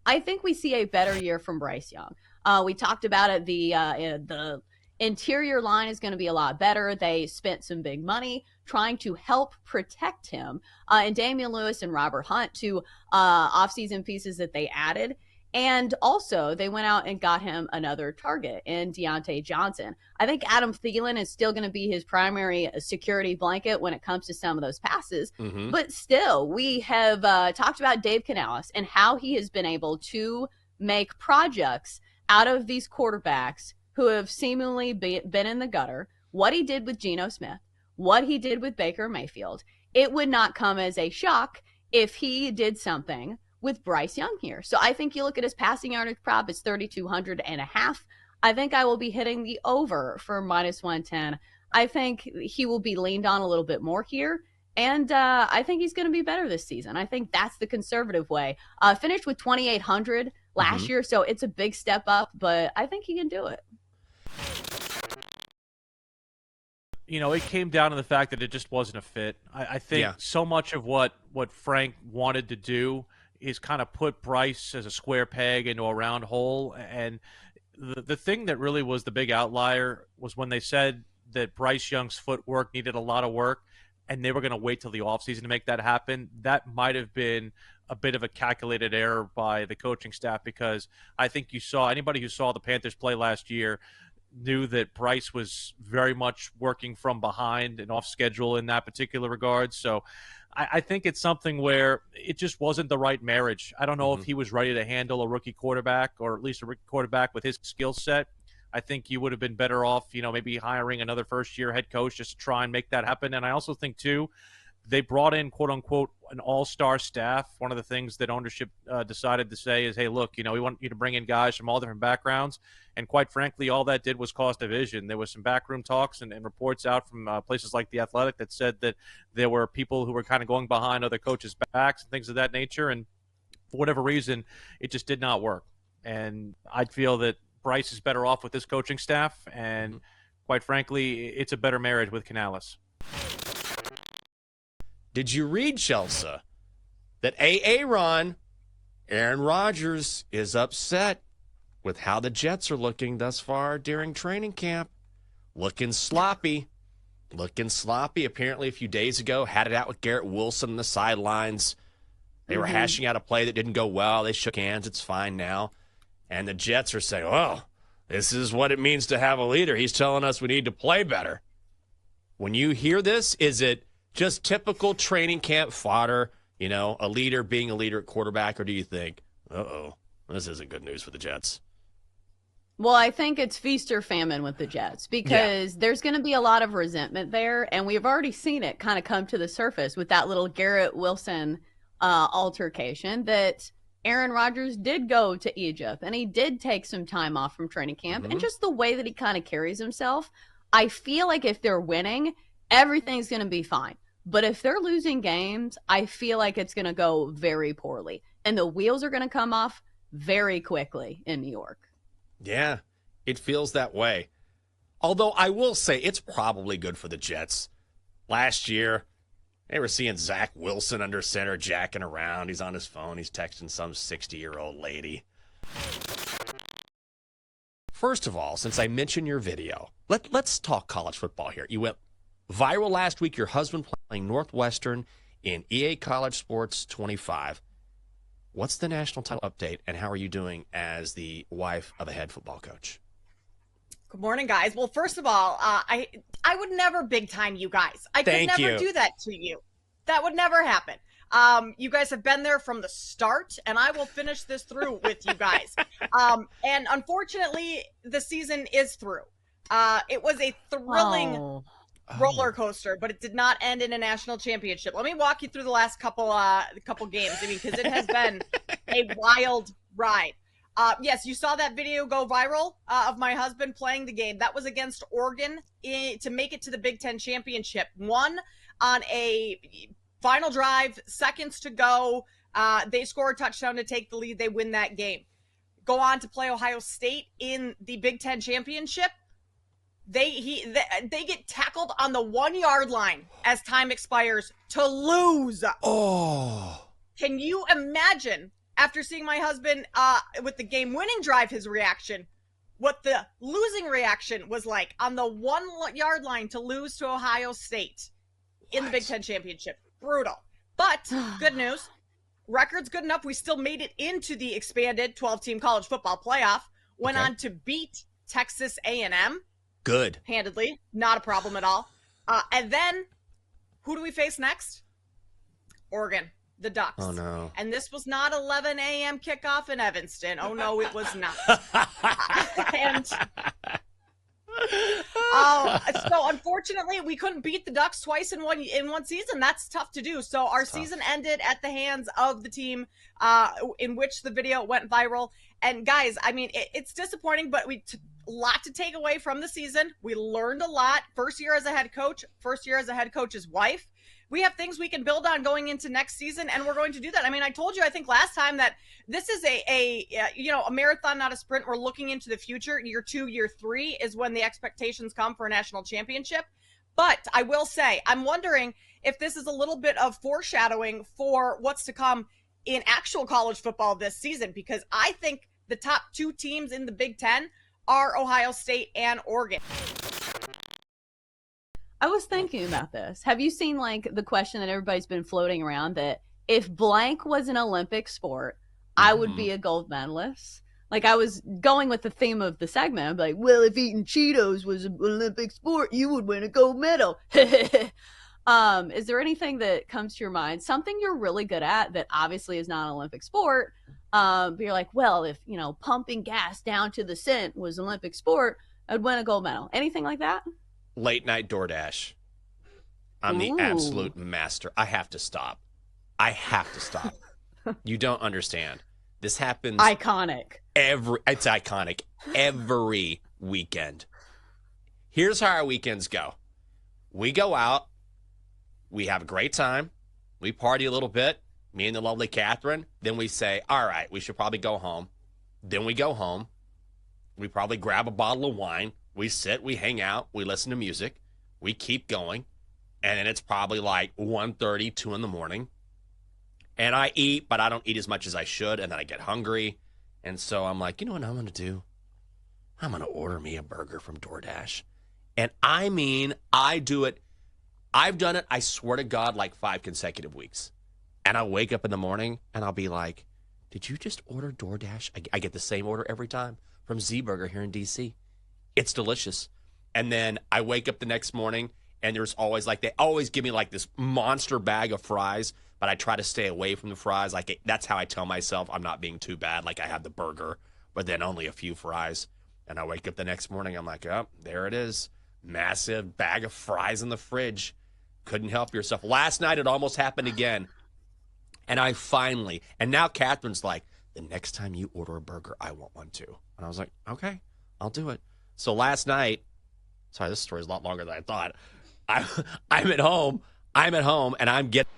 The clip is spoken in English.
I think we see a better year from Bryce Young. We talked about it. The interior line is going to be a lot better. They spent some big money trying to help protect him, and Damian Lewis and Robert Hunt, two offseason pieces that they added. And also, they went out and got him another target in Deontay Johnson. I think Adam Thielen is still going to be his primary security blanket when it comes to some of those passes. Mm-hmm. But still, we have talked about Dave Canales and how he has been able to make projects out of these quarterbacks who have seemingly been in the gutter. What he did with Geno Smith, what he did with Baker Mayfield. It would not come as a shock if he did something with Bryce Young here. So I think you look at his passing yardage prop, it's 3,200 and a half. I think I will be hitting the over for minus 110. I think he will be leaned on a little bit more here. And I think he's going to be better this season. I think that's the conservative way. Finished with 2,800 last year, so it's a big step up, but I think he can do it. You know, it came down to the fact that it just wasn't a fit. I think so much of what Frank wanted to do is kind of put Bryce as a square peg into a round hole. And the thing that really was the big outlier was when they said that Bryce Young's footwork needed a lot of work and they were going to wait till the offseason to make that happen. That might have been a bit of a calculated error by the coaching staff, because I think anybody who saw the Panthers play last year knew that Bryce was very much working from behind and off schedule in that particular regard. So I think it's something where it just wasn't the right marriage. I don't know if he was ready to handle a rookie quarterback, or at least a rookie quarterback with his skill set. I think you would have been better off, maybe hiring another first-year head coach just to try and make that happen. And I also think, too, they brought in, quote-unquote, an all-star staff. One of the things that ownership decided to say is, hey, look, we want you to bring in guys from all different backgrounds. And quite frankly, all that did was cause division. There was some backroom talks and reports out from places like The Athletic that said that there were people who were kind of going behind other coaches' backs and things of that nature. And for whatever reason, it just did not work. And I feel that Bryce is better off with this coaching staff. And quite frankly, it's a better marriage with Canales. Did you read, Chelsea, that Aaron Rodgers is upset with how the Jets are looking thus far during training camp? Looking sloppy. Apparently, a few days ago, had it out with Garrett Wilson on the sidelines. They were hashing out a play that didn't go well. They shook hands. It's fine now. And the Jets are saying, oh, this is what it means to have a leader. He's telling us we need to play better. When you hear this, is it just typical training camp fodder, a leader being a leader at quarterback, or do you think, this isn't good news for the Jets? Well, I think it's feast or famine with the Jets, because there's going to be a lot of resentment there, and we've already seen it kind of come to the surface with that little Garrett Wilson altercation, that Aaron Rodgers did go to Egypt, and he did take some time off from training camp, and just the way that he kind of carries himself, I feel like if they're winning, everything's going to be fine. But if they're losing games, I feel like it's going to go very poorly. And the wheels are going to come off very quickly in New York. Yeah, it feels that way. Although I will say it's probably good for the Jets. Last year, they were seeing Zach Wilson under center jacking around. He's on his phone. He's texting some 60-year-old lady. First of all, since I mentioned your video, let's talk college football here. You went viral last week, your husband playing Northwestern in EA College Sports 25. What's the national title update, and how are you doing as the wife of a head football coach? Good morning, guys. Well, first of all, I would never big time you guys. I could never do that to you. That would never happen. You guys have been there from the start, and I will finish this through with you guys. And unfortunately, the season is through. It was a thrilling roller coaster, but it did not end in a national championship. Let me walk you through the last couple games. Because it has been a wild ride. Yes, you saw that video go viral of my husband playing the game. That was against Oregon to make it to the Big Ten championship. Won on a final drive, seconds to go. They score a touchdown to take the lead. They win that game. Go on to play Ohio State in the Big Ten championship. They get tackled on the 1 yard line as time expires to lose. Oh. Can you imagine after seeing my husband with the game-winning drive, his reaction, what the losing reaction was like on the 1 yard line to lose to Ohio State in the Big Ten Championship. Brutal. But good news, record's good enough. We still made it into the expanded 12-team college football playoff. Went on to beat Texas A&M. Good. Handedly. Not a problem at all. And then, who do we face next? Oregon. The Ducks. Oh, no. And this was not 11 a.m. kickoff in Evanston. Oh, no, it was not. And so, unfortunately, we couldn't beat the Ducks twice in one season. That's tough to do. So our season ended at the hands of the team in which the video went viral. And, guys, I mean, it's disappointing, but a lot to take away from the season. We learned a lot. First year as a head coach, first year as a head coach's wife. We have things we can build on going into next season, and we're going to do that. I mean, I told you, I think last time, that this is a marathon, not a sprint. We're looking into the future. Year 2, year 3 is when the expectations come for a national championship. But I will say, I'm wondering if this is a little bit of foreshadowing for what's to come in actual college football this season, because I think the top 2 teams in the Big Ten are Ohio State and Oregon. I was thinking about this. Have you seen like the question that everybody's been floating around, that if blank was an Olympic sport, I would be a gold medalist? Like, I was going with the theme of the segment. I'm like, well, if eating Cheetos was an Olympic sport, you would win a gold medal. Is there anything that comes to your mind? Something you're really good at that obviously is not an Olympic sport. But you're like, well, if, pumping gas down to the cent was an Olympic sport, I'd win a gold medal. Anything like that? Late night DoorDash. I'm the absolute master. I have to stop. You don't understand. This happens. Iconic. It's iconic every weekend. Here's how our weekends go. We go out. We have a great time. We party a little bit. Me and the lovely Catherine. Then we say, all right, we should probably go home. Then we go home. We probably grab a bottle of wine. We sit, we hang out, we listen to music, we keep going, and then it's probably like 1:30, 2 in the morning. And I eat, but I don't eat as much as I should, and then I get hungry. And so I'm like, you know what I'm going to do? I'm going to order me a burger from DoorDash. And I mean, I do it. I've done it, I swear to God, like 5 consecutive weeks. And I wake up in the morning, and I'll be like, did you just order DoorDash? I get the same order every time from Z-Burger here in D.C., It's delicious. And then I wake up the next morning, and there's always they always give me like this monster bag of fries, but I try to stay away from the fries. That's how I tell myself I'm not being too bad. Like, I have the burger, but then only a few fries. And I wake up the next morning, I'm like, oh, there it is. Massive bag of fries in the fridge. Couldn't help yourself. Last night, it almost happened again. And I finally, and now Catherine's like, the next time you order a burger, I want one too. And I was like, okay, I'll do it. So last night, sorry, this story is a lot longer than I thought. I'm at home, and I'm getting